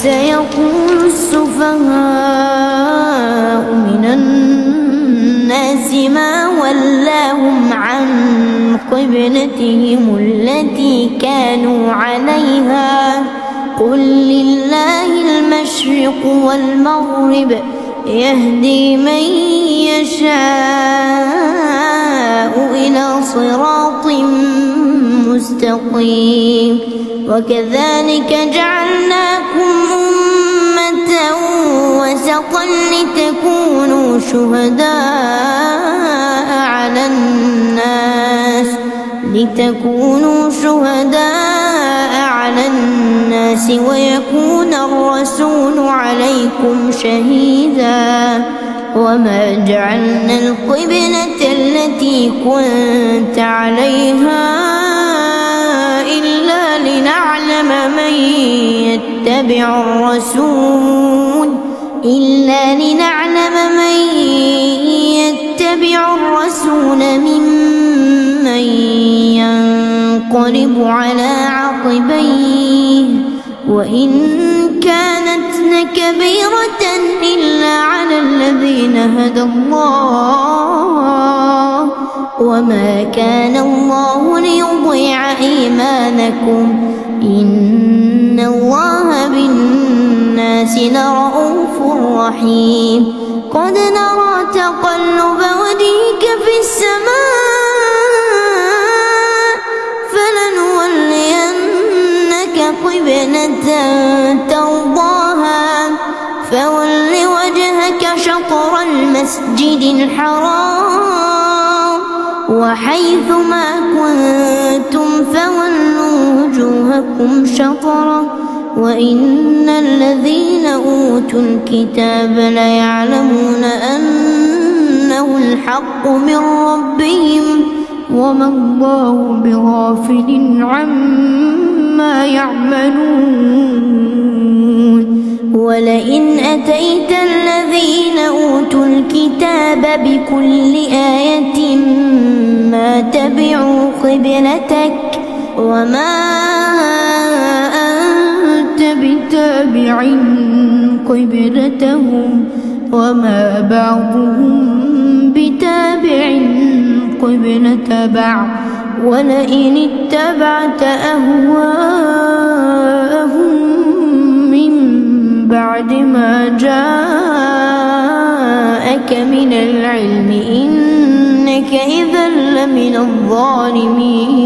سيقول السفهاء من الناس ما ولاهم عن قبلتهم التي كانوا عليها قل لله المشرق والمغرب يهدي من يشاء إلى صراط مستقيم وكذلك جعلناكم أمة وسطا لتكونوا شهداء على الناس ويكون الرسول عليكم شهيدا وما جعلنا القبلة التي كنت عليها إلا لنعلم من يتبع الرسول ممن ينقلب على عقبيه وإن كانت لكبيرة إلا على الذين هدى الله وما كان الله ليضيع إيمانكم إن الله بالناس لرءوف رحيم قد نرى تقلب وجهك في السماء فلنولينك قبلة ترضاها فول وجهك شطر المسجد الحرام وحيث ما كنتم فولوا وجوهكم شطره وإن الذين أوتوا الكتاب ليعلمون أنه الحق من ربهم وما الله بغافل عما يعملون ولئن أتيت الذين أوتوا الكتاب بكل آية ما تبعوا قبلتك وما أنت بتابع قبلتهم وما بعضهم بتابع قبلة بعض ولئن اتبعت أهواءهم من بعد ما جاءك من العلم إنك إذا لمن الظالمين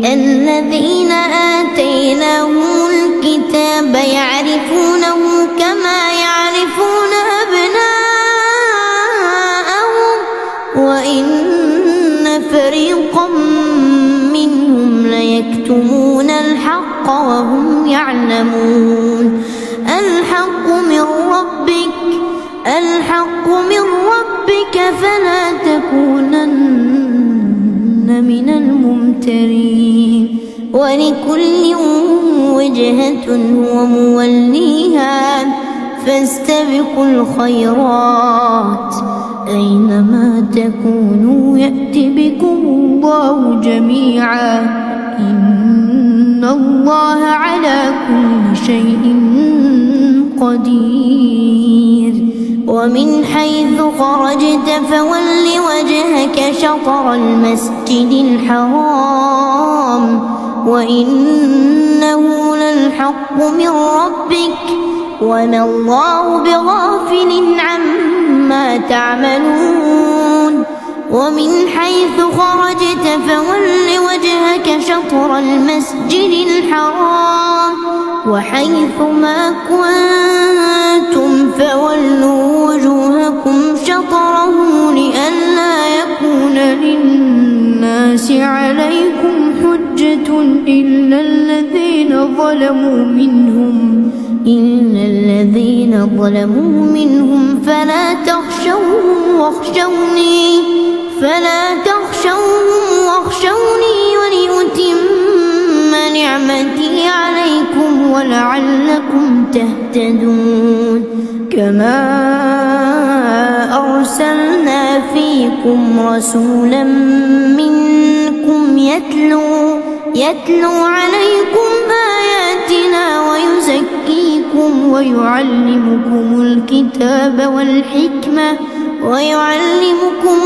الذين آتيناهم الكتاب يعرفونه كما يعرفون أبناءهم وإن فريقا منهم ليكتمون الحق وهم يعلمون الحق من ربك فلا تكونن من الممترين ولكل وجهة هو موليها فاستبقوا الخيرات أينما تكونوا يأت بكم الله جميعا إن الله على كل شيء قدير ومن حيث خرجت فول وجهك شطر المسجد الحرام وإنه للحق من ربك وما الله بغافل عما تعملون ومن حيث خرجت فول وجهك شطر المسجد الحرام وحيث ما كنتم فولوا وجوهكم شطره لئلا يكون للناس عليكم حجة إلا الذين ظلموا منهم فلا تخشوهم واخشوني ولأتم نعمتي عليكم ولعلكم تهتدون كما أرسلنا فيكم رسولا منكم يتلو عليكم آياتنا ويزكيكم ويعلمكم الكتاب والحكمة ويعلمكم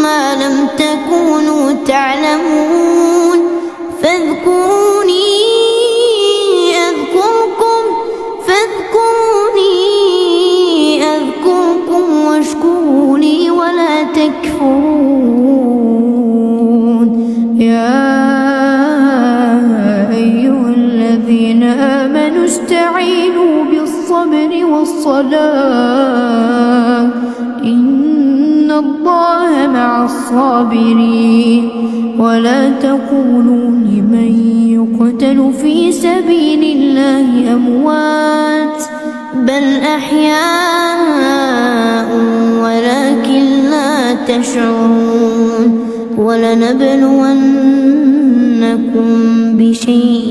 ما لم تكونوا تعلمون فاذكروني أذكركم واشكروا لي ولا تكفرون. يا أيها الذين آمنوا استعينوا بالصبر والصلاة إن الله مع الصابرين. ولا تقولوا لمن يقتل في سبيل الله أموات بل أحياء ولكن لا تشعرون. ولنبلونكم بشيء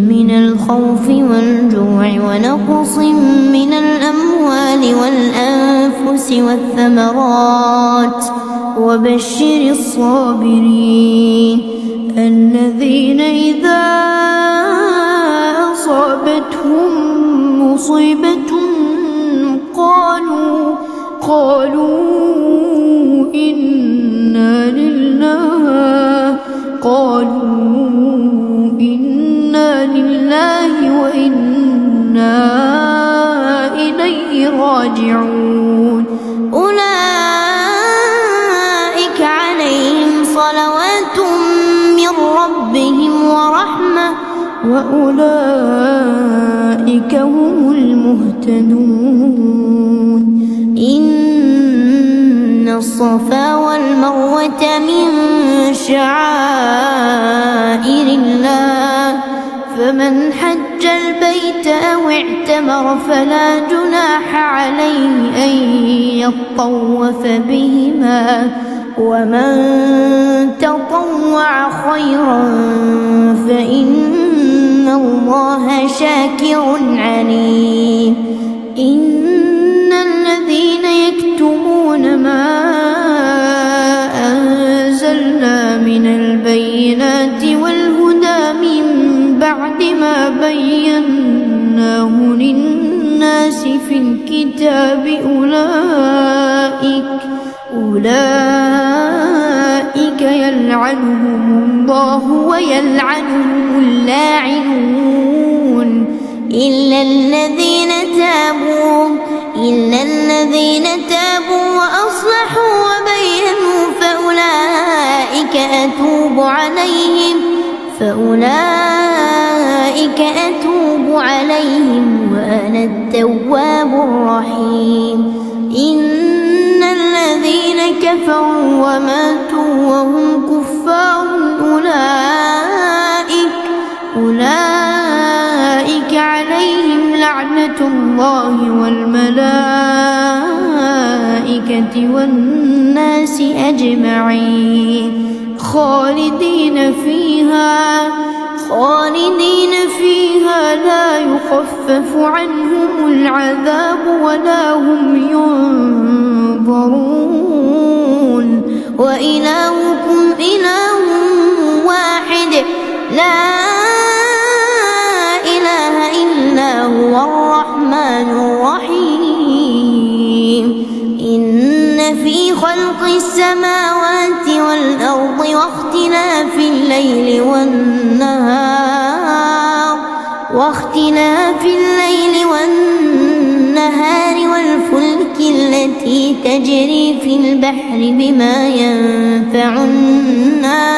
من الخوف والجوع ونقص من الأموال والأنفس والثمرات وبشر الصابرين الذين إذا أصابتهم مصيبة قالوا إنا لله وإنا إليه راجعون. أولئك عليهم صلوات من ربهم ورحمة وأولئك هم المهتدون. إن الصفا والمروة من شعائر الله فمن حج البيت أو اعتمر فلا جناح عليه أن يطوف بهما ومن تطوع خيرا فإن الله شاكر عليم. إن الذين يكتمون ما أنزلنا من البينات والهدى من بعد ما بيناه للناس في الكتاب أولئك يلعنهم الله ويلعنهم اللاعنون إلا الذين تابوا وأصلحوا وبينوا فأولئك أتوب عليهم وأنا التواب الرحيم. إن الذين كفروا وماتوا وهم كفار أولئك عليهم لعنة الله والملائكة والناس أجمعين خالدين فيها لا يخفف عنهم العذاب ولا هم ينظرون. وإلهكم إله واحد لا إله إلا هو الرحمن الرحيم. إن في خلق السماوات والأرض واختلاف الليل والنهار والفلك التي تجري في البحر بما ينفع الناس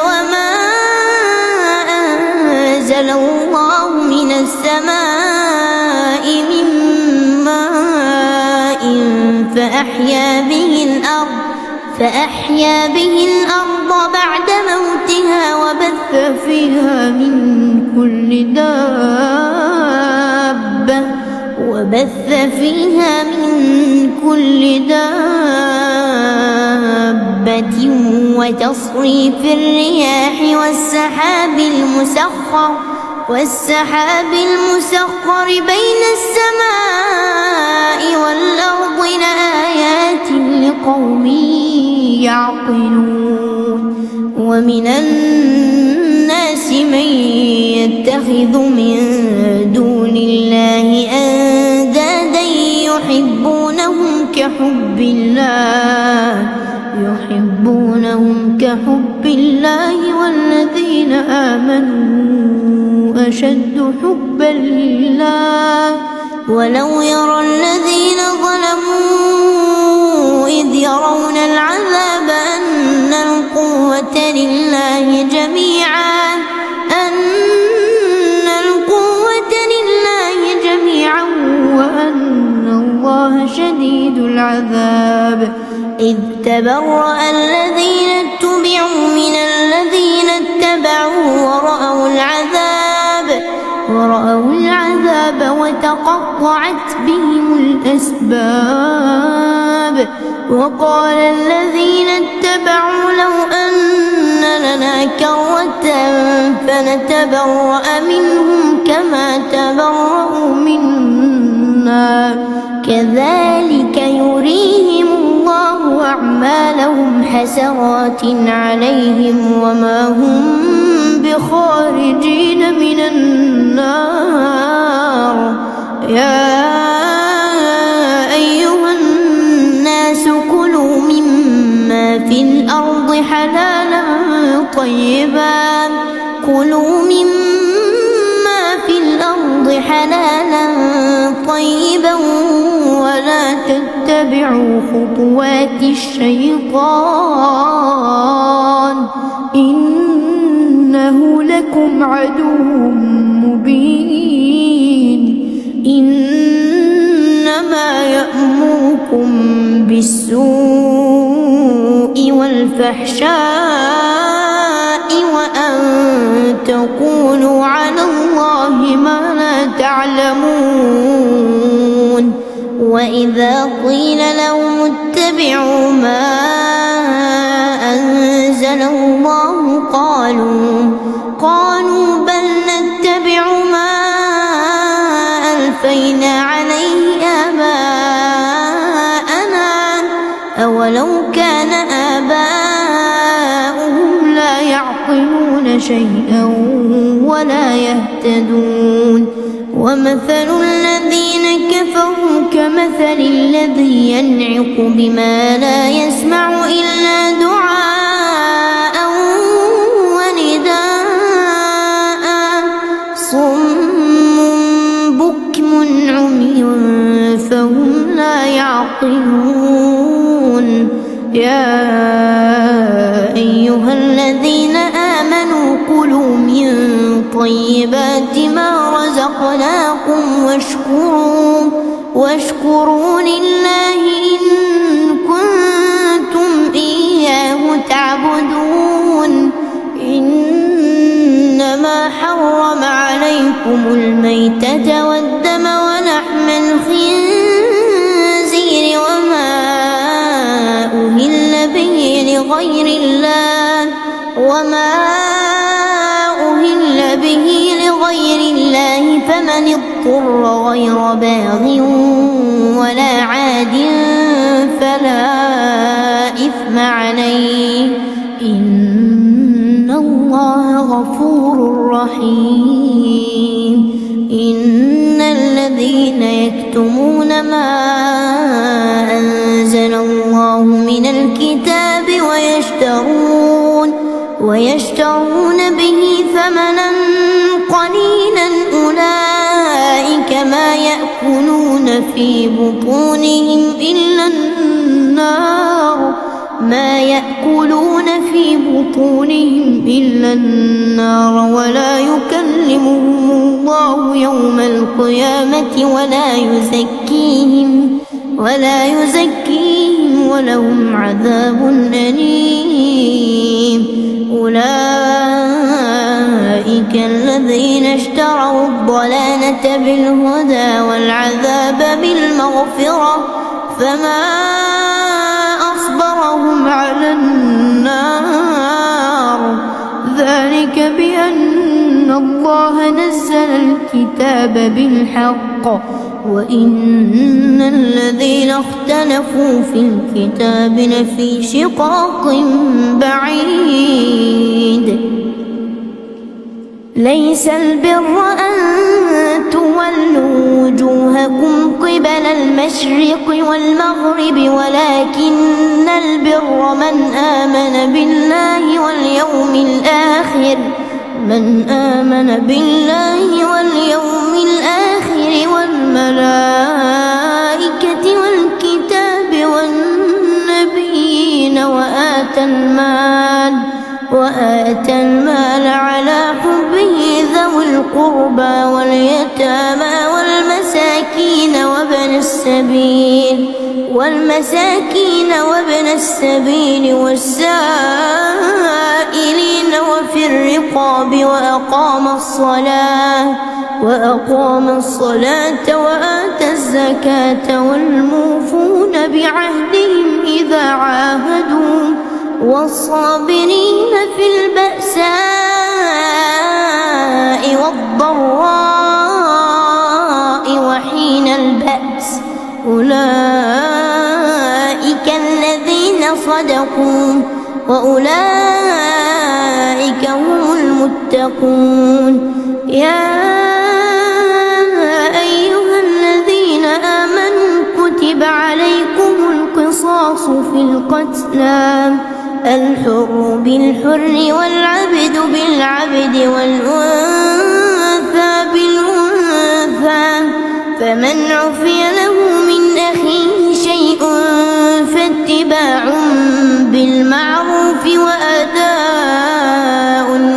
وما أنزل الله من السماء من ماء فأحيا به الأرض بعد موتها وبث فيها من كل دابة وتصريف الرياح والسحاب المسخر بين السماء والأرض لآيات لقوم يعقلون ومن الناس من يتخذ من دون الله أندادا يحبونهم كحب الله والذين آمنوا أشد حبا لله ولو يرى الذين ظلموا إذ يرون العذاب أن القوة لله جميعا وأن الله شديد العذاب إذ تبرأ الذين اتبعوا من الذين اتبعوا ورأوا العذاب وتقطعت بهم الأسباب وقال الذين اتبعوا لو أن لنا كرة فنتبرأ منهم كما تبرأوا منا كذلك يريهم الله أعمالهم حسرات عليهم وما هم بخارجين من النار يا أيها الناس كلوا مما في الأرض حلالا طيبا ولا تتبعوا خطوات الشيطان إنه لكم عدو مبين إنما يأمركم بالسوء والفحشاء وأن تقولوا على الله ما لا تعلمون وإذا قيل لهم اتبعوا ما أنزل الله قالوا بل نتبع ما ألفينا عليه آباءنا أولو كان آباؤهم لا يعقلون شيئا ولا يهتدون ومثل الذين كفروا كمثل الذي ينعق بما لا يسمع إلا دعاء ونداء صم بكم عمي فهم لا يعقلون يا أيها الذين آمنوا كلوا من طيبات ما رزقناكم واشكروا لله إن كنتم إياه تعبدون إنما حرم عليكم الميتة والدم ولحم الخنزير وما أهل به لغير الله فمن اضطر غير باغ ولا عاد فلا إثم عليه إن الله غفور رحيم إن الذين يكتمون ما أنزل الله من الكتاب ويشترون به ثمنا قليلا أولئك ما يأكلون في بطونهم إلا النار ولا يكلمهم الله يوم القيامة ولا يزكيهم ولهم عذاب أليم أولئك الذين اشتروا الضلالة بالهدى والعذاب بالمغفرة فما أصبرهم على النار ذلك بأن الله نزل الكتاب بالحق وإن الذين اختلفوا في الكتاب لفي شقاق بعيد. ليس البر أن تولوا وجوهكم قبل المشرق والمغرب ولكن البر من آمن بالله واليوم الآخر والملائكة والكتاب والنبيين وآتى المال على حبه ذوي القربى واليتامى والمساكين وابن السبيل والسائلين وفي الرقاب وأقام الصلاة وآتى الزكاة والموفون بعهدهم إذا عاهدوا والصابرين في البأساء والضراء وحين البأس أولئك الذين صدقوا وأولئك هم المتقون. يا أيها الذين آمنوا كتب عليكم القصاص في القتلى الحر بالحر والعبد بالعبد والأنثى بالأنثى فمن عفي له من أخيه شيء فاتباع بالمعروف وأداء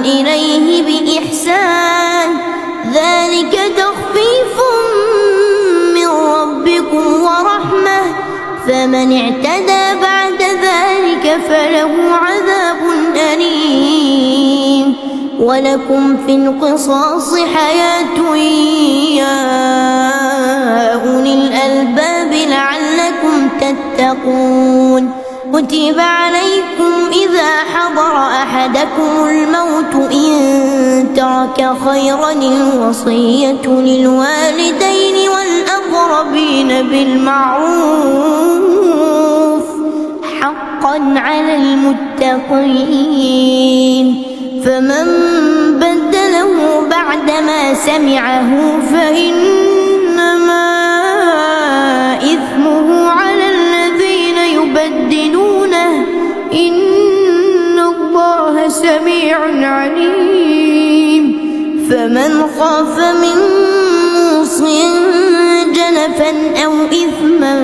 إليه بإحسان ذلك تخفيف من ربكم ورحمة فمن اعتدى بعد ذلك فله عذاب أليم. ولكم في القصاص حياة يا أولي الألباب لعلكم تتقون. كتب عليكم إذا حضر أحدكم الموت إن ترك خيرا الوصية للوالدين والأقربين بالمعروف حقا على المتقين. فمن بدله بعدما سمعه فإنما إثمه على الذين يبدلونه إن الله سميع عليم. فمن خاف من موص جنفا أو إثما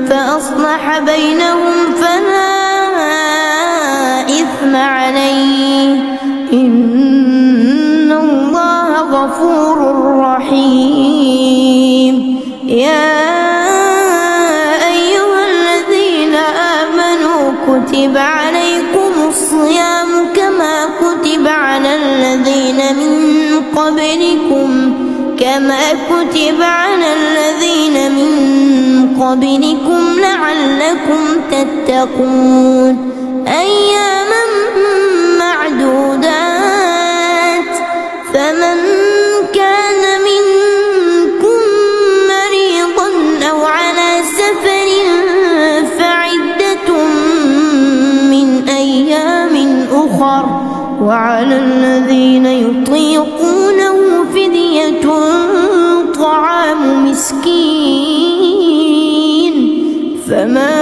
فأصلح بينهم فلا إثم عليه إن الله غفور رحيم. يا أيها الذين آمنوا كتب عليكم الصيام كما كتب على الذين من قبلكم لعلكم تتقون. أياما معدودات فمن كان منكم مريضا أو على سفر فعدة من أيام أخر وعلى الذين يطيقونه فدية طعام مسكين فمن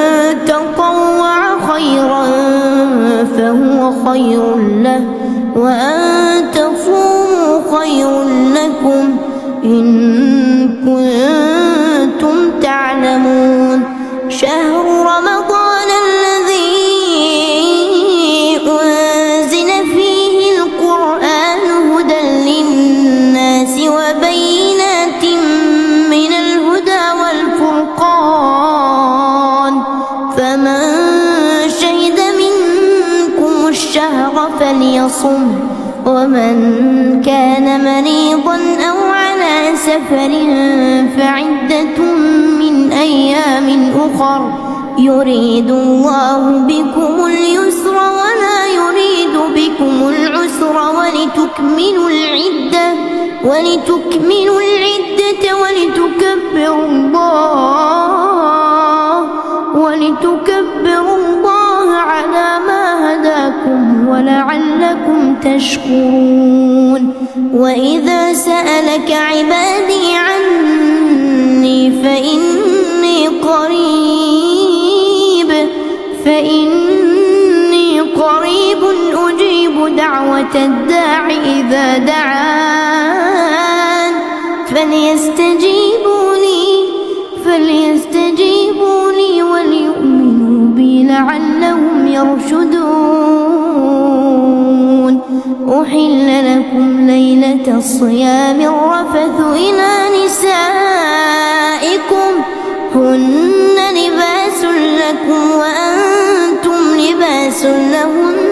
تطوع خيرا فهو خير له وأن تصوموا خير لكم إن كنتم تعلمون. شهر رمضان الذي أنزل فيه القرآن هدى للناس وبينات من الهدى والفرقان فمن شهد منكم الشهر فليصم ومن كان مريضا أو على سفر فعدة من أيام أخر يريد الله بكم اليسر ولا يريد بكم العسر العسر ولتكملوا العدة ولتكبروا الله على ما هداكم ولعلكم تشكرون وإذا سألك عبادي عني فإني قريب أجيب دعوة الداع إذا دعان فليستجيبوا لي وليؤمنوا بي لعلهم يرشدون أحل لكم ليلة الصيام الرفث إلى نسائكم هن لباس لكم وأنتم لباس لهن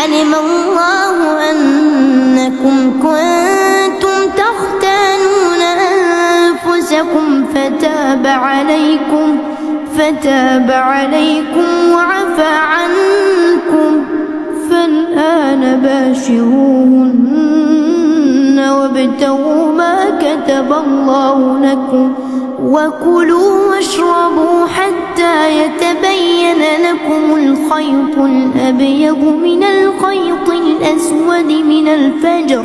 علم الله أنكم كنتم تختانون أنفسكم فتاب عليكم وعفى عنكم فالآن باشروهن وابتغوا ما كتب الله لكم وكلوا واشربوا حتى يتبين لكم الخيط الأبيض من الخيط الأسود من الفجر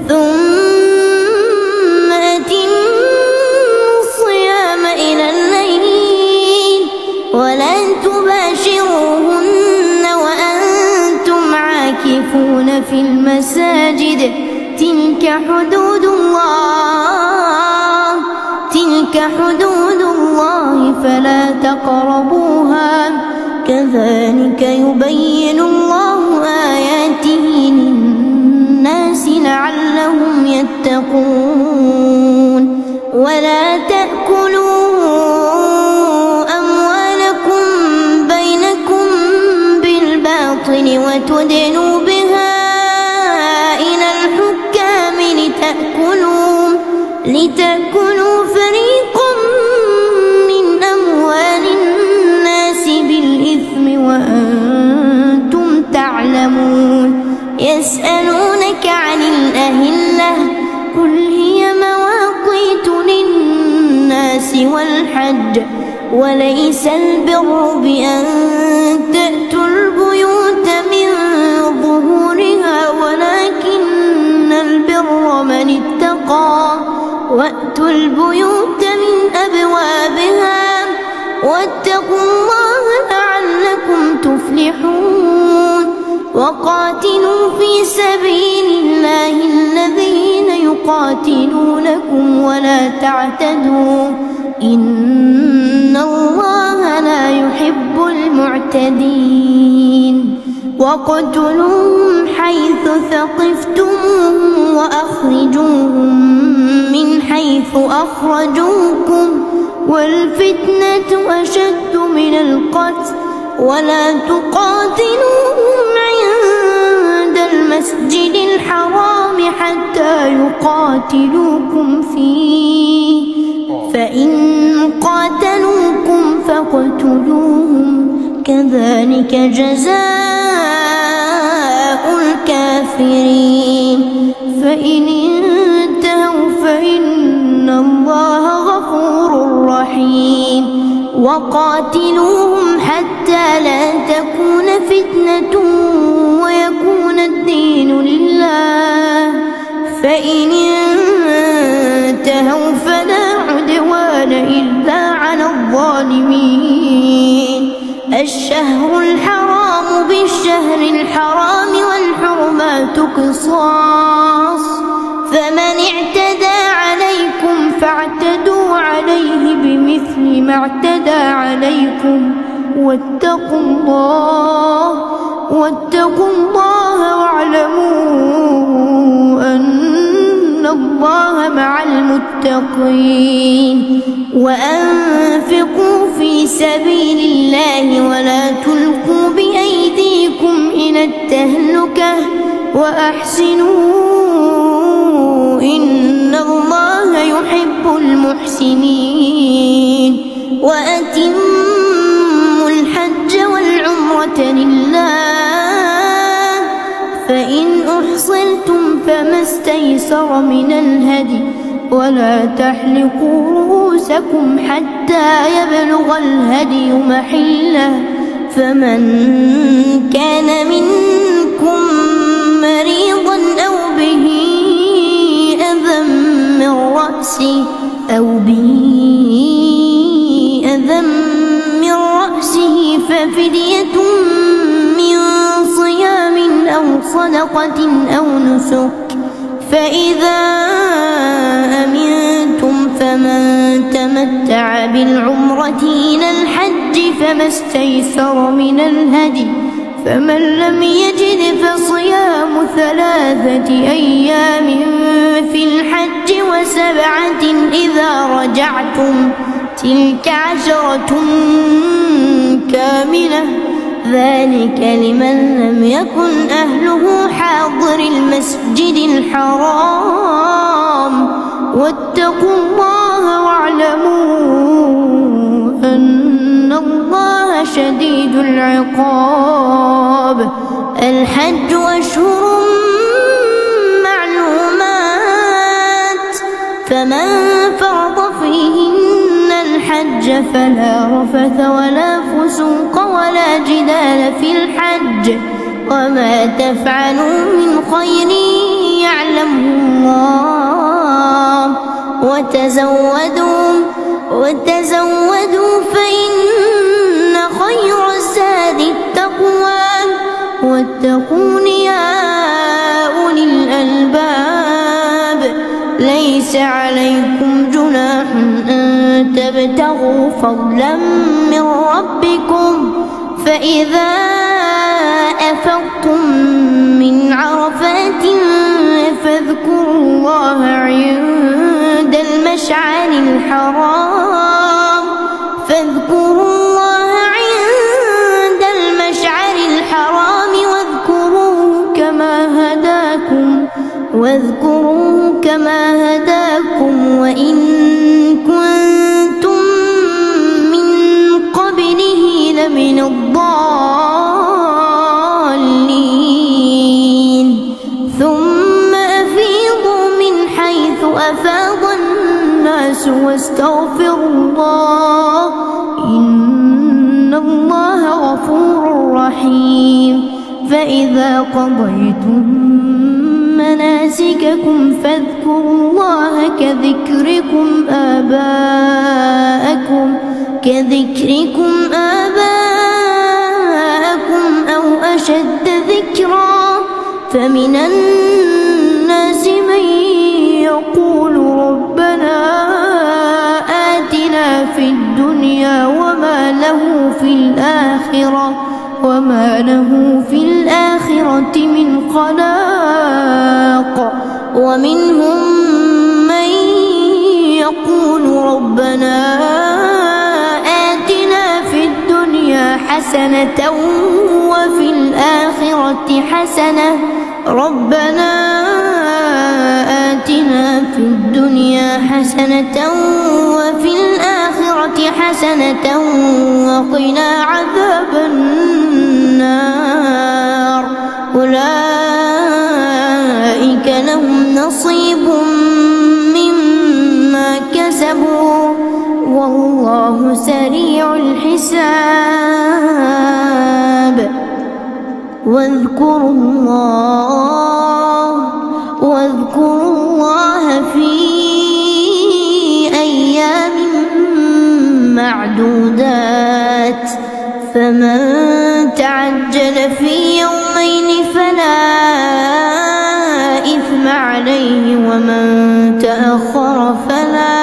ثم أتموا الصيام إلى الليل ولا تباشروهن وأنتم عاكفون في المساجد تلك حدود الله فلا تقربوها كذلك يبين الله آياته للناس لعلهم يتقون ولا تأكلوا أموالكم بينكم بالباطل وتدلوا بها إلى الحكام لتأكلوا فريقا من أموال الناس بالإثم وأنتم تعلمون يسألونك عن الأهلة قل هي مواقيت للناس والحج وليس البر بأن تأتوا البيوت من ظهورها ولكن البر من اتقى وأتوا البيوت من أبوابها واتقوا الله لعلكم تفلحون وقاتلوا في سبيل الله الذين يقاتلونكم ولا تعتدوا إن الله لا يحب المعتدين وقتلوهم حيث ثقفتموهم وأخرجوهم من حيث أخرجوكم والفتنة أشد من القتل ولا تقاتلوهم عند المسجد الحرام حتى يقاتلوكم فيه فإن قاتلوكم فاقتلوهم كذلك جزاء الكافرين فإن انتهوا فإن الله غفور رحيم وقاتلوهم حتى لا تكون فتنة ويكون الدين لله فإن انتهوا فلا عدوان إلا على الظالمين الشهر الحرام بالشهر الحرام والحرمات قصاص فمن اعتدى عليكم فاعتدوا عليه بمثل ما اعتدى عليكم واتقوا الله واعلموا أن الله مع المتقين وأنفقوا في سبيل الله ولا تلقوا بأيديكم إلى التهلكة وأحسنوا إن الله يحب المحسنين وأتموا الحج والعمرة لله فإن فما استيسر من الهدي ولا تحلقوا رؤوسكم حتى يبلغ الهدي محله فمن كان منكم مريضا أو به أذى من رأسه ففدية من صيام أو صدقة أو نسك فإذا أمنتم فمن تمتع بالعمرة إلى الحج فما استيسر من الهدي فمن لم يجد فصيام 3 أيام في الحج و7 إذا رجعتم تلك 10 كاملة ذلك لمن لم يكن أهله حاضر المسجد الحرام واتقوا الله واعلموا أن الله شديد العقاب الحج أشهر معلومات فمن فرض فيهن الحج فلا رفث ولا فسوق ولا جدال في الحج وما تفعلوا من خير يعلمه الله وتزودوا فإن خير الزاد التقوى واتقون يا أولي الألباب ليس عليكم جناح أن تبتغوا فضلا من ربكم فإذا أفضتم من عرفات فاذكروا الله عند المشعر الحرام واذكروه كما هداكم وإن كنتم من قبله لمن الضالين ثم أفيضوا من حيث أفاض الناس واستغفروا الله إن الله غفور رحيم فإذا قضيتم مناسككم فاذكروا الله كذكركم آباءكم أو أشد ذكرا فمن الناس من يقول ربنا آتنا في الدنيا وما له في الآخرة من خلاق ومنهم من يقول ربنا آتنا في الدنيا حسنة وفي الآخرة حسنة ربنا آتنا في الدنيا حسنة وفي الآخرة حسنة وقنا عذاب النار أولئك لهم نصيب مما كسبوا والله سريع الحساب واذكروا الله في أيام معدودات فمن تعجل في يومين فلا إثم عليه ومن تأخر فلا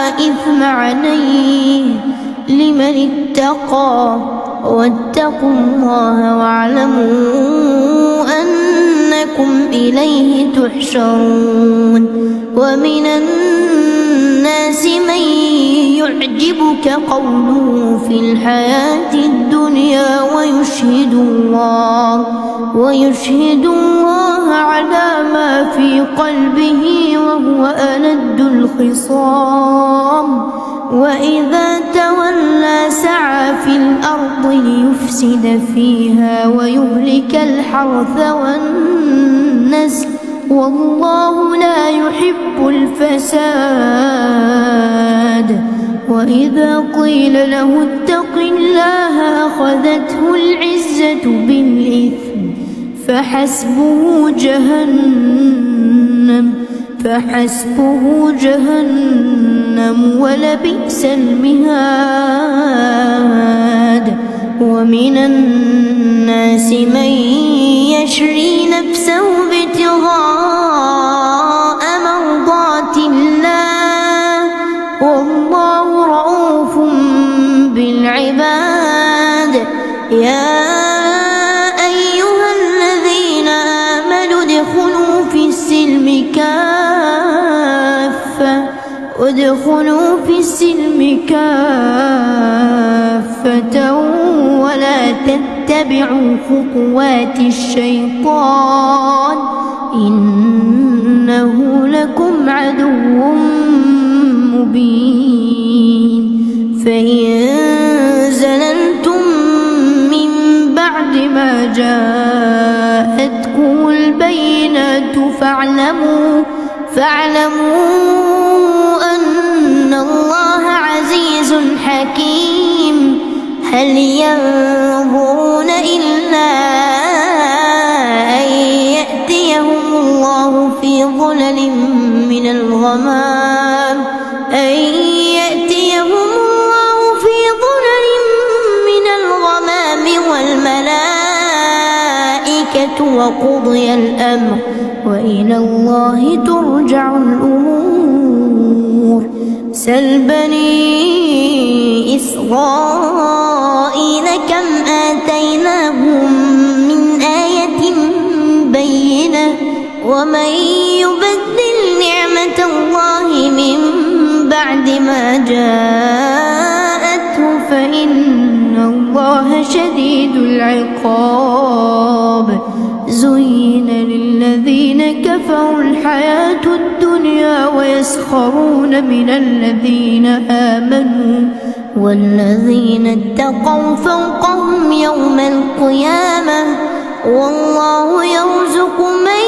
إثم عليه لمن اتقى واتقوا الله واعلموا أنكم إليه تحشرون ومن الناس من يعجبك قوله في الحياة الدنيا ويشهد الله على ما في قلبه وهو ألد الخصام وإذا تولى سعى في الأرض ليفسد فيها ويهلك الحرث والنسل والله لا يحب الفساد. وإذا قيل له اتق الله أخذته العزة بالإثم فحسبه جهنم ولبئس المهاد. ومن الناس من يشري نفسه ابتغاء مرضات الله والله رؤوف بالعباد. يا أيها الذين آمنوا ادخلوا في السلم كافة ولا تتبعوا خطوات الشيطان إنه لكم عدو مبين. فإن زللتم من بعد ما جاءتكم البينات فاعلموا أن الله عزيز حكيم. هل ينظرون إلا أن يأتيهم الله في ظلل من الغمام والملائكة وقضي الأمر وإلى الله ترجع الأمور. سل بني إسرائيل كم آتيناهم من آية بينة ومن يبدل نعمة الله من بعد ما جاءته فإن الله شديد العقاب. زين للذين كفروا الحياة الدنيا ويسخرون من الذين آمنوا والذين اتقوا فوقهم يوم القيامة والله يرزق من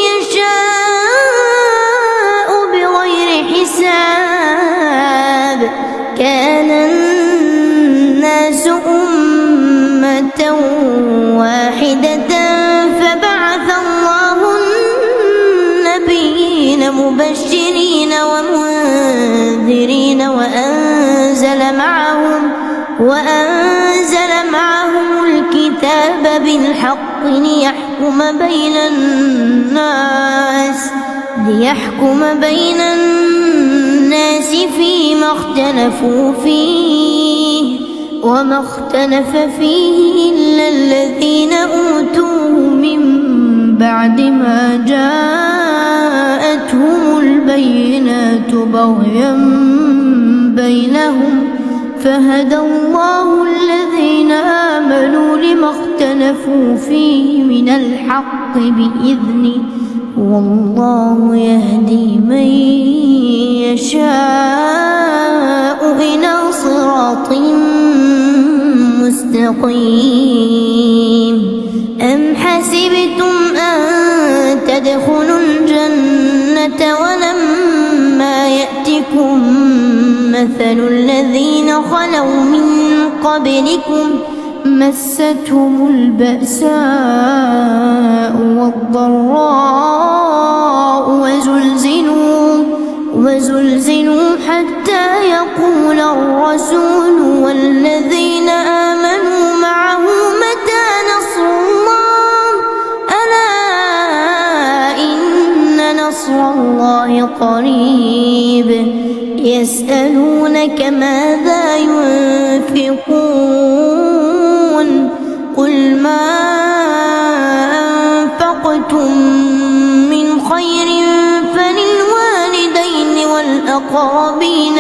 يشاء بغير حساب. كان الناس أمة واحدة فبعث الله النبيين مبشرين ومنذرين وأنزل معهم الكتاب بالحق ليحكم بين الناس فيما اختلفوا فيه وما اختلف فيه إلا الذين أوتوه من بعد ما جاءتهم البينات بغيا بينهم فهدى الله الذين آمنوا لما اختلفوا فيه من الحق بإذنه والله يهدي من يشاء إلى صراط مستقيم. أم حسبتم أن تدخلوا الجنة ولما يأتكم مثل الذين خلوا من قبلكم مستهم البأساء والضراء وزلزلوا حتى يقول الرسول والذين آمنوا معه متى نصر الله ألا إن نصر الله قريب. يسألونك ماذا ينفقون قل ما أنفقتم من خير فللوالدين والأقربين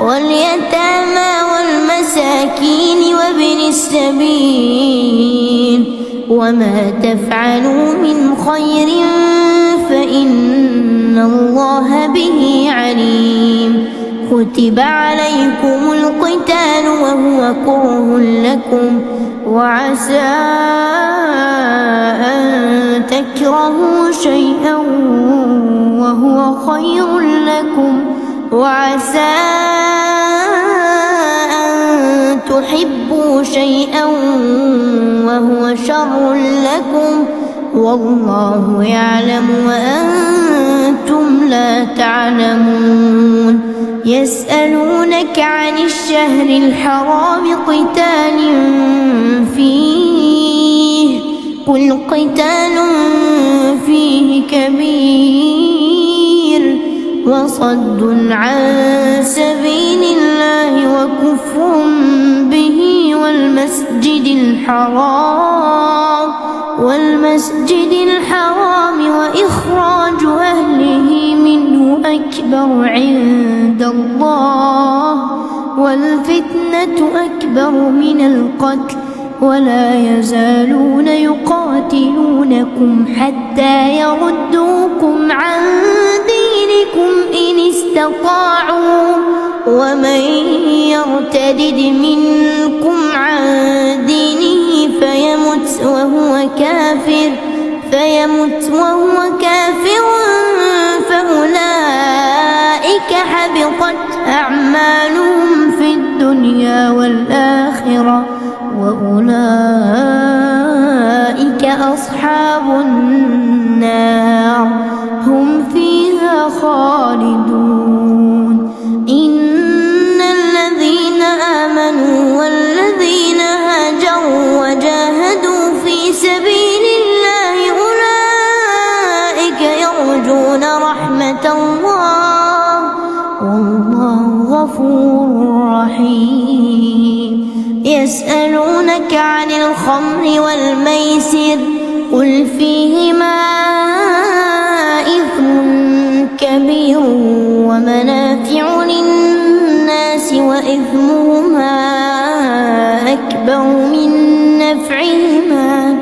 واليتامى والمساكين وابن السبيل وما تفعلوا من خير فإن الله به عليم. كتب عليكم القتال وهو كره لكم وعسى أن تكرهوا شيئا وهو خير لكم، وعسى أن تحبوا شيئا وهو شر لكم، والله يعلم وأنتم لا تعلمون. يسألونك عن الشهر الحرام قتال فيه، قل قتال فيه كبير وصد عن سبيل الله وكفر به والمسجد الحرام وإخراج أهله منه أكبر عند الله، والفتنة أكبر من القتل، ولا يزالون يقاتلونكم حتى يردوكم عن دينكم إن استطاعوا، ومن يرتدد منكم عن دينه فيمت وهو كافر فأولئك حبطت أعمالهم في الدنيا والآخرة، وأولئك أصحاب النار هم فيها خالدون. إن الذين آمنوا والذين هاجروا وجاهدوا في سبيل الله أولئك يرجون رحمة الله، والله غفور رحيم. يسألونك عن الخمر والميسر قل فيهما إثم كبير ومنافع للناس وإثمهما أكبر من نفعهما،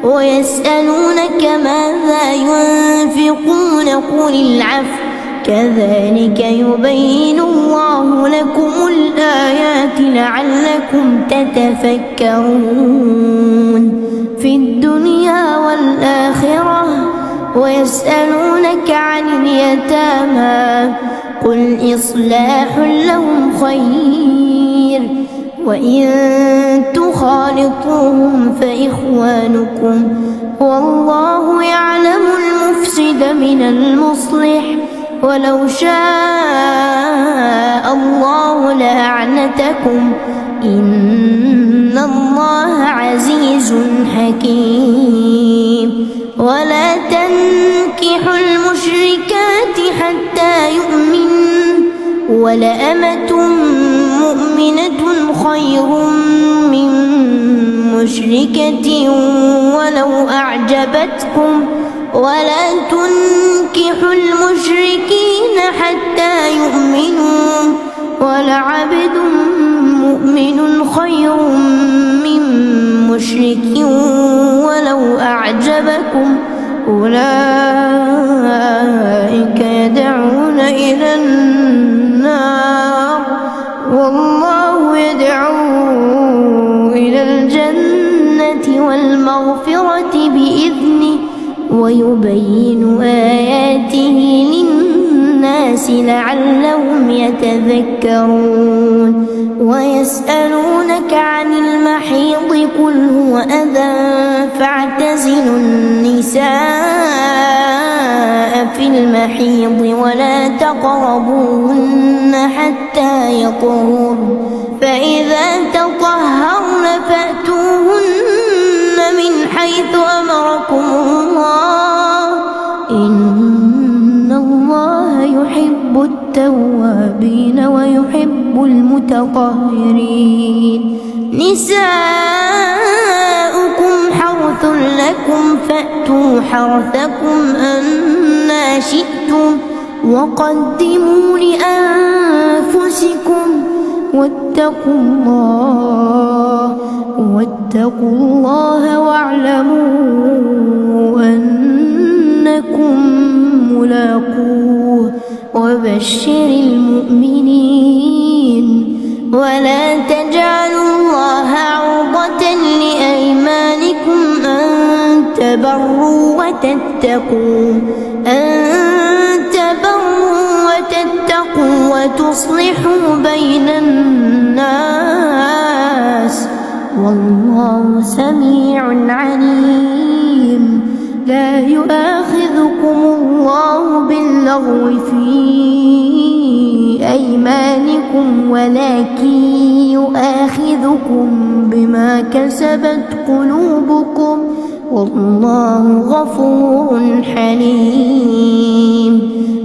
ويسألونك ماذا ينفقون قل العفو كذلك يبين الله لكم الآيات لعلكم تتفكرون في الدنيا والآخرة. ويسألونك عن اليتامى قل إصلاح لهم خير، وإن تخالطوهم فإخوانكم، والله يعلم المفسد من المصلح، ولو شاء الله لأعنتكم إن الله عزيز حكيم. ولا تنكحوا المشركات حتى يؤمنوا، ولأمة مؤمنة خير من مشركة ولو أعجبتكم، ولا تنكحوا المشركين حتى يؤمنوا، ولعبد مؤمن خير من مشرك ولو أعجبكم، أولئك يدعون إلى النار والله يدعو إلى الجنة والمغفرة بإذنه، ويبين آياته للناس لعلهم يتذكرون. ويسألونك عن المحيض قل هو أذى فاعتزلوا النساء في المحيض ولا تقربوهن حتى يطهرن، فإذا تطهرن فأتوهن من حيث أمركم الله، إن الله يحب التوابين ويحب المتطهرين. نساؤكم حرث لكم فأتوا حرثكم أنى شئتم، وقدموا لأنفسكم واتقوا الله واعلموا أنكم ملاقوه، وبشر المؤمنين. ولا تجعلوا الله عرضة تبروا وتصلحوا بين الناس والله سميع عليم. لا يؤاخذكم الله باللغو في أيمانكم ولكن يؤاخذكم بما كسبت قلوبكم والله غفور حليم.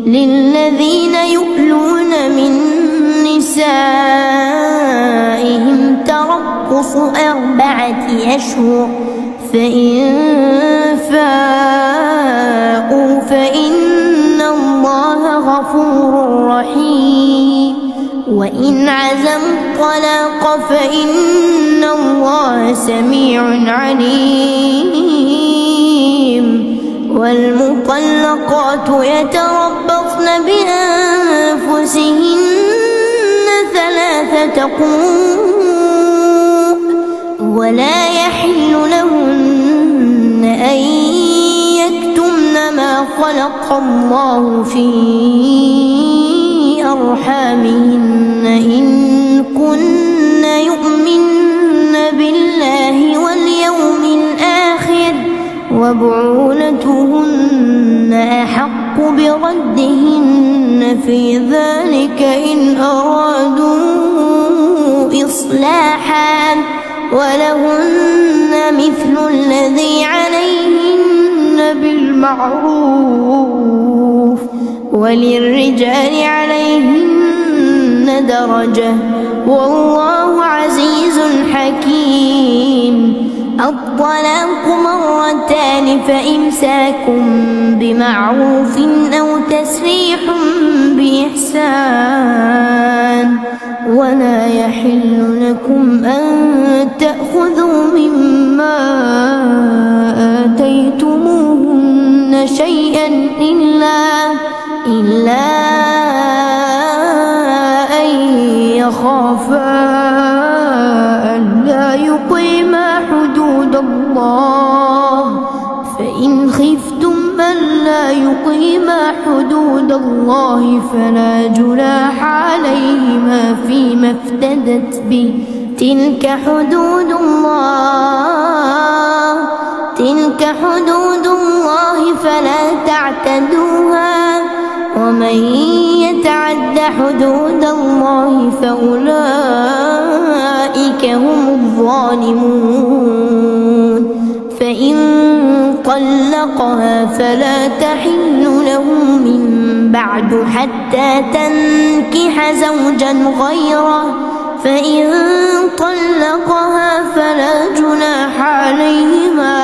للذين يؤلون من نسائهم تربص 4 أشهر فإن فاءوا فإن الله غفور رحيم. وإن عزموا الطلاق فإن الله سميع عليم. والمطلقات يتربصن بأنفسهن 3 قروء ولا يحل لهن أن يكتمن ما خلق الله في أرحامهن إن كن يؤمن بالله واليوم الآخر وبعولتهن أحق بردهن في ذلك إن أرادوا إصلاحا ولهن مثل الذي عليهن بالمعروف وللرجال عليهن درجة والله عزيز حكيم. الطلاق 2 فإمساك بمعروف أو تسريح بإحسان. ولا يحل لكم أن تأخذوا مما آتيتموهن شيئا إلا أن يخافا ألا يقيما حدود الله فإن خفتم ألا يقيما حدود الله فلا جناح عليهما فيما افتدت به تلك حدود الله فلا تعتدوها ومن يتعد حدود الله فأولئك هم الظالمون. فإن طلقها فلا تحل له من بعد حتى تنكح زوجا غيره فإن طلقها فلا جناح عليهما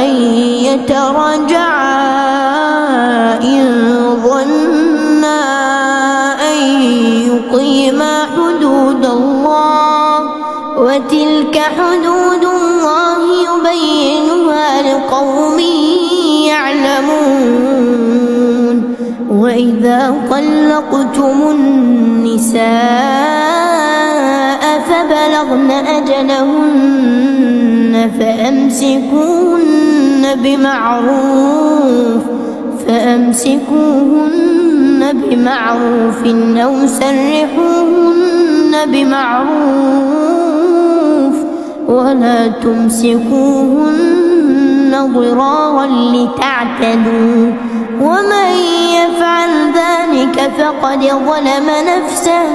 أن يتراجعا إن ظنا أن يقيما حدود الله وتلك حدود الله يبينها لقوم يعلمون. وإذا طلقتم النساء فبلغن أجلهن فأمسكوهن بمعروف أو سرحوهن بمعروف ولا تمسكوهن ضرارا لتعتدوا ومن يفعل ذلك فقد ظلم نفسه.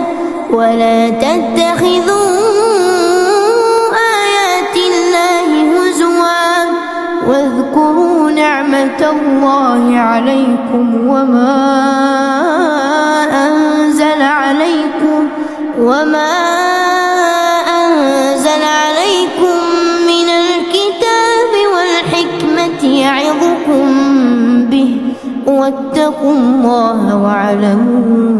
ولا تتخذوا آيات الله هزوا واذكروا نعمة الله عليكم وما أنزل عليكم من الكتاب والحكمة يعظكم به واتقوا الله واعلموا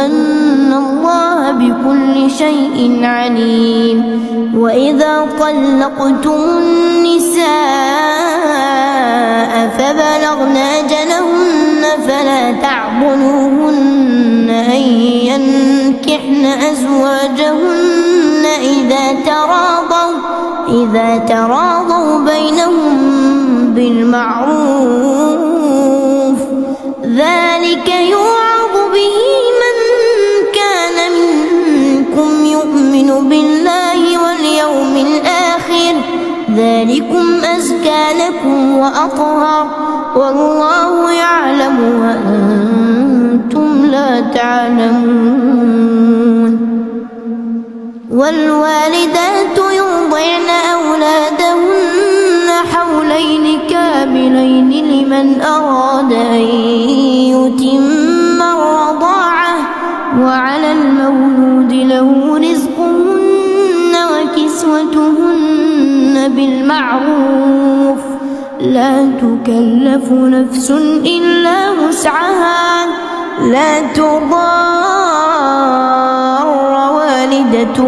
أن الله بكل شيء عليم. وإذا طلقتم النساء فبلغن أجلهن فلا تعضلوهن أن ينكحن أزواجهن إذا تراضوا بينهم بالمعروف ذلك يوعظ به من كان منكم يؤمن بالله واليوم الآخر ذلكم أزكى لكم وأطهر والله يعلم وأنتم لا تعلمون. والوالدات يرضعن أولادهن حولين كاملين لمن أراد أن يتم الرضاعة وعلى المولود له رزقهن وكسوتهن بالمعروف لا تكلف نفس إلا وسعها لا تضار والدة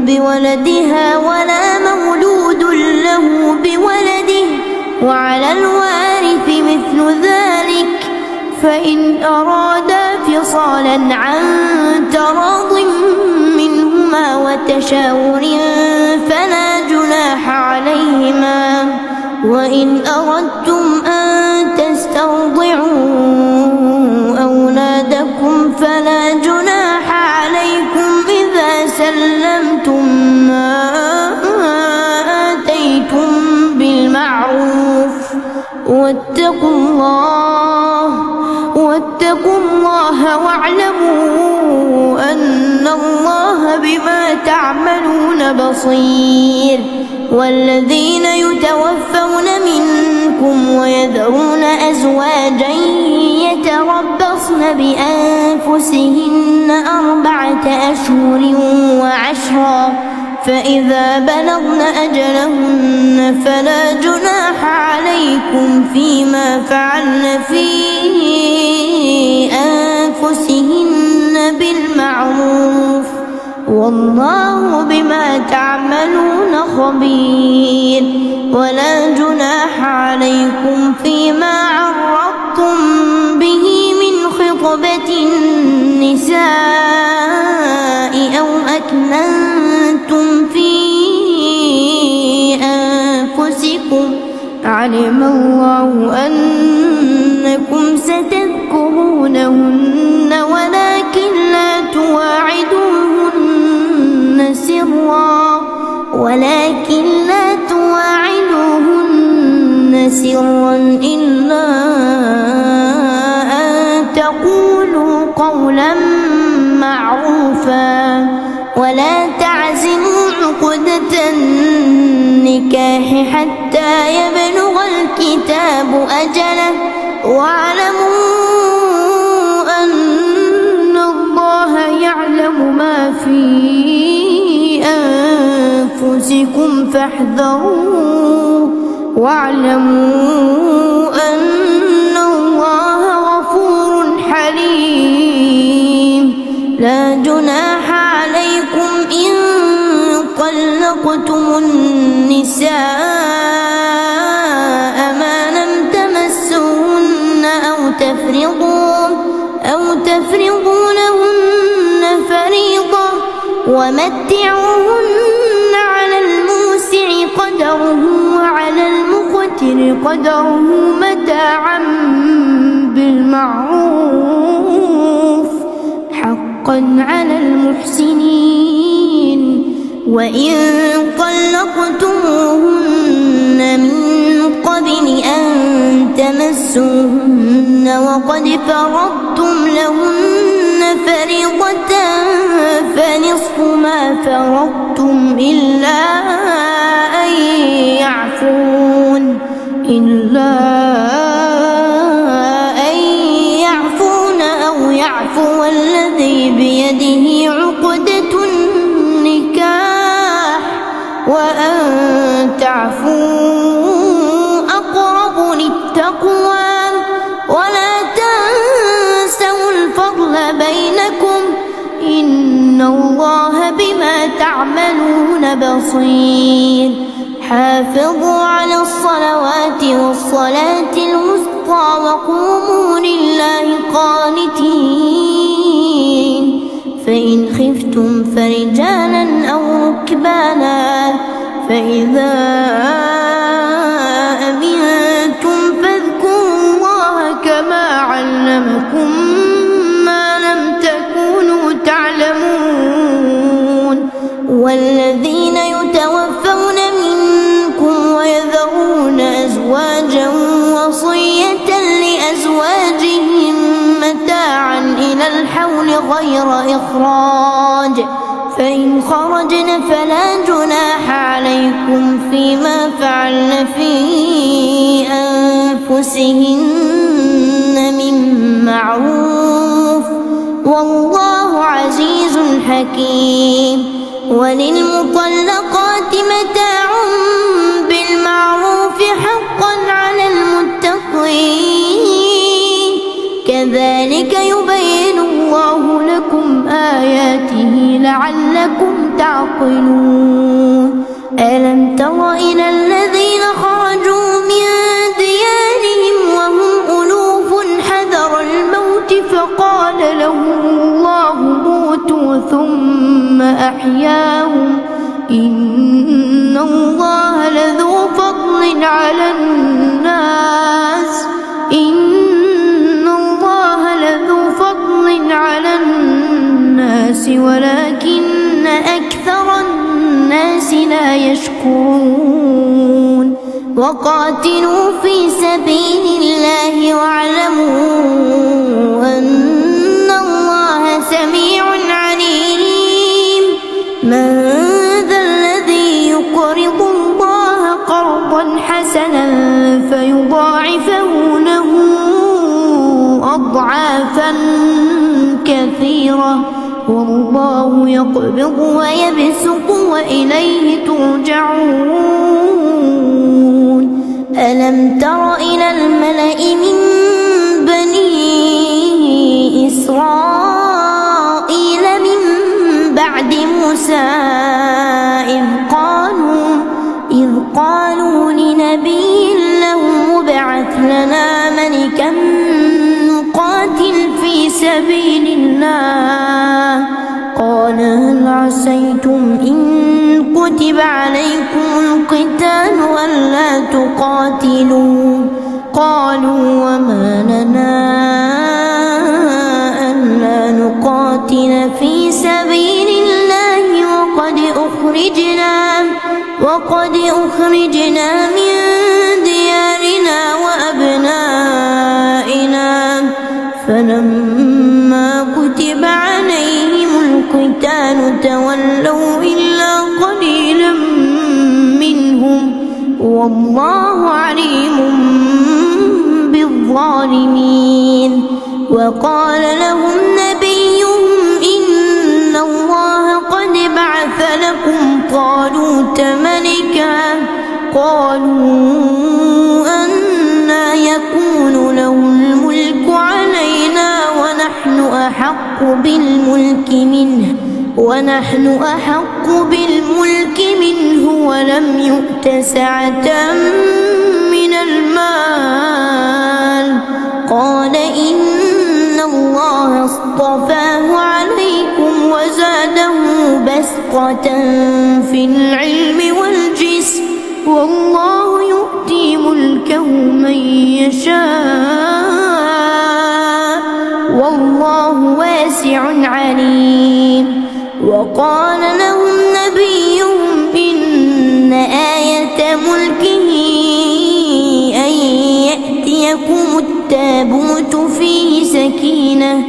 بولدها ولا مولود له بولده وعلى الوارث مثل ذلك فإن أرادا فصالا عن تراض منهما وتشاور فلا جناح عليهما وإن أردتم أن تسترضعوا أولادكم فلا جناح عليكم إذا سلمتم ما آتيتم بالمعروف واتقوا الله واعلموا أن الله بما تعملون بصير. والذين يتوفون منكم ويذرون أزواجا يتربصن بأنفسهن 4 أشهر وعشرا فإذا بلغن أجلهن فلا جناح عليكم فيما فعلن في أنفسهن بالمعروف والله بما تعملون خبير. ولا جناح عليكم فيما عرضتم به من خطبة النساء أو أكننتم في أنفسكم علم الله أنكم ستذكرونهن ولكن لا تواعدوهن سرا إلا أن تقولوا قولا معروفا ولا تعزموا عقدة النكاح حتى يبلغ الكتاب أجله واعلموا أن الله يعلم ما في أنفسكم فاحذروه واعلموا أن الله غفور حليم. لا جناح عليكم إن طلقتم النساء ما لم تمسوهن أو تفرضوا لهن فريضة ومتعوهن على الموسع قدره وعلى المقتر قدره متاعا بالمعروف حقا على المحسنين. وإن طلقتموهن من قبل أن تمسوهن وقد فرضتم لهن فريضة فنصف ما فرضتم إلا أن يعفون أو يعفو الذي بيده عقدة النكاح وأن تعفوا أقرب للتقوى ولا تنسوا الفضل بينكم إن الله بما تعملون بصير. حافظوا على الصلوات والصلاة الوسطى وقوموا لله قانتين. فإن خفتم فرجالا أو ركبانا فإذا أمنتم فاذكروا الله كما علمكم ما لم تكونوا تعلمون والذين يتوفون منكم ويذرون أزواجا وصية لأزواجهم متاعا إلى الحول غير إخراج فإن خرجن فلا جناح عليكم فيما فعلن في أنفسهن من معروف والله عزيز حكيم وللمطلقات متاع بالمعروف حقا على المتقين كذلك يبين الله لكم آياته لعلكم تعقلون ألم تر إلى الذين خرجوا من ديارهم وهم ألوف حذر الموت فقال لهم الله موتوا ثم أحياهم إن الله لذو فضل على الناس ولكن أكثر الناس لا يشكرون وقاتلوا في سبيل الله واعلموا أن الله سميع عليم من ذا الذي يقرض الله قرضا حسنا فيضاعفه له أضعافا كثيرة والله يقبض ويبسط وإليه ترجعون ألم تر إلى الملأ من بني إسرائيل من بعد موسى إذ قالوا لنبي له ابعث لنا ملكا نقاتل في سبيل الله قال هل عسيتم إن كتب عليكم القتال ألا تقاتلوا قالوا وما لنا ألا نقاتل في سبيل الله وقد أخرجنا من ديارنا وأبنائنا فلما كتب عليهم القتال تولوا إلا قليلا منهم والله عليم بالظالمين وقال لهم نبيهم إن الله قد بعث لكم طالوت ملكا قالوا أنى يكون له الملك علينا ونحن أحق بالملك منه ولم يؤت سعة من المال قال إن الله اصطفاه عليكم وزاده بسطة في العلم والجسم والله يؤتي ملكه من يشاء والله واسع عليم وقال لهم نبيهم إن آية ملكه أن يأتيكم التابوت فيه سكينة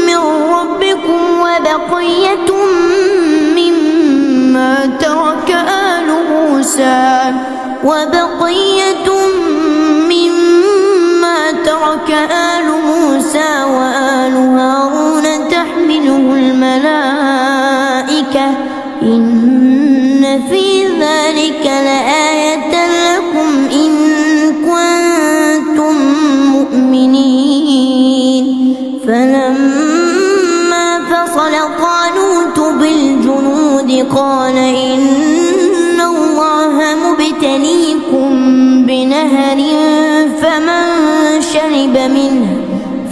من ربكم وبقية مما ترك آل موسى وآل هارون تحمله الملائكة إن في ذلك لآية لكم إن كنتم مؤمنين فلما فصل طالوت بالجنود قال إن الله مبتليكم بنهر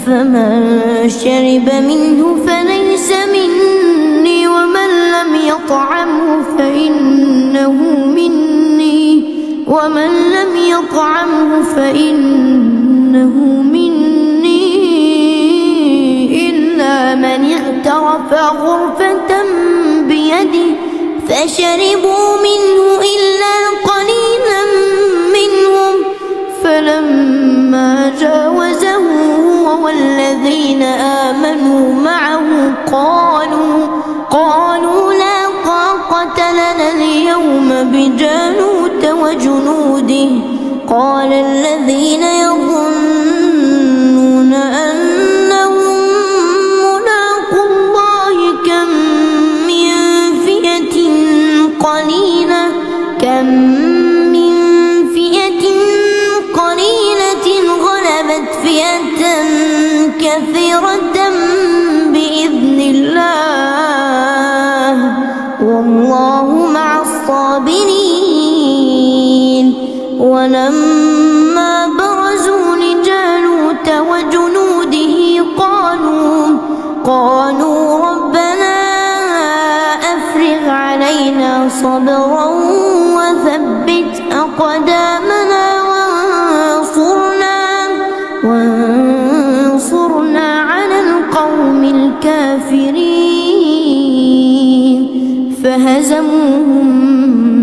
فمن شرب منه فليس مني ومن لم يطعمه فإنه مني إلا من اغترف غرفة بيده فشربوا منه إلا قليلا منهم فلما جاوزه هو والذين آمنوا معه قالوا لا طاقة لنا اليوم بجالوت وجنوده قال الذين يظنون أنهم ملاقو الله كم من فئة قليلة غلبت فئة كثيرة بإذن الله والله مع الصابرين ولما برزوا لجالوت وجنوده قالوا ربنا أفرغ علينا صبرا وثبت أقدامنا وانصرنا على القوم الكافرين فهزموهم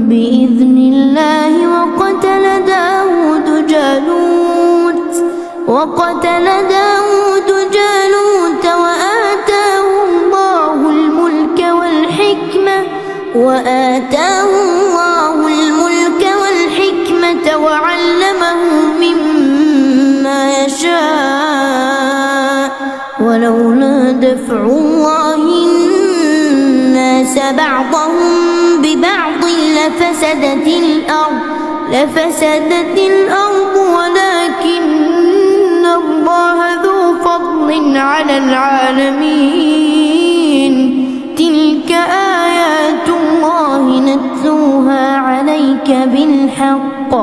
بإذن الله وقتل داود جالوت وآتاه الله الملك والحكمة وعلمه مما يشاء ولولا دفع الله الناس بعضهم ببعض لفسدت الأرض ولكن الله ذو فضل على العالمين تلك آيات الله نتلوها عليك بالحق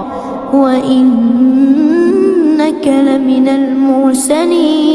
وإنك لمن المرسلين